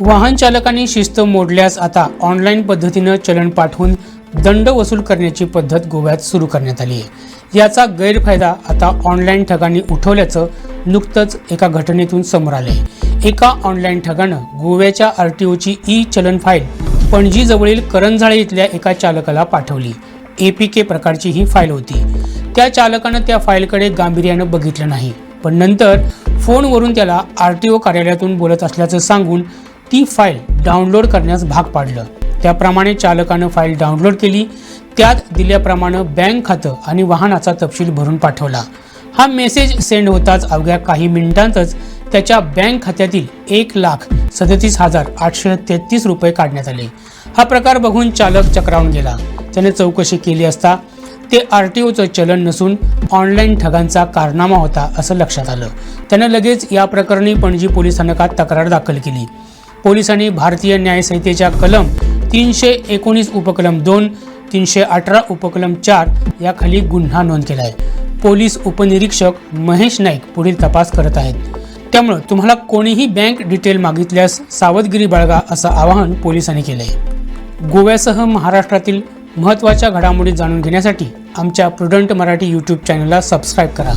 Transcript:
वाहन चालकांनी शिस्त मोडल्यास आता ऑनलाईन पद्धतीनं चलन पाठवून दंड वसूल करण्याची पद्धत गोव्यात सुरू करण्यात आली आहे। याचा गैरफायदा आता ऑनलाईन ठगांनी उठवल्याचं नुकतंच एका घटनेतून समोर आले। एका ऑनलाईन ठगानं गोव्याच्या आरटीओची चलन फाईल पणजी जवळील करंजाळे इथल्या एका चालकाला पाठवली। APK प्रकारची ही फाईल होती। त्या चालकानं त्या फाईलकडे गांभीर्यानं बघितलं नाही, पण नंतर फोनवरून त्याला आरटीओ कार्यालयातून बोलत असल्याचं सांगून ती फाईल डाउनलोड करण्यास भाग पाडलं। त्याप्रमाणे चालकानं फाईल डाउनलोड केली। त्यात दिल्याप्रमाणे बँक खातं आणि वाहनाचा तपशील भरून पाठवला। हा मेसेज सेंड होताच अवघ्या काही मिनिटांतच त्याच्या बँक खात्यातील 1,37,833 रुपये काढण्यात आले। हा प्रकार बघून चालक चक्रावून गेला। त्याने चौकशी केली असता ते आरटीओचं चलन नसून ऑनलाईन ठगांचा कारनामा होता असं लक्षात आलं। त्याने लगेच या प्रकरणी पणजी पोलीस स्थानकात तक्रार दाखल केली। पोलिसांनी भारतीय न्याय संहितेच्या कलम 319 उपकलम 2, 318 उपकलम 4 याखाली गुन्हा नोंद केला आहे। पोलीस उपनिरीक्षक महेश नाईक पुढील तपास करत आहेत। त्यामुळे तुम्हाला कोणीही बँक डिटेल मागितल्यास सावधगिरी बाळगा असं आवाहन पोलिसांनी केलं आहे। गोव्यासह महाराष्ट्रातील महत्त्वाच्या घडामोडी जाणून घेण्यासाठी आमच्या प्रुडंट मराठी यूट्यूब चॅनलला सबस्क्राईब करा।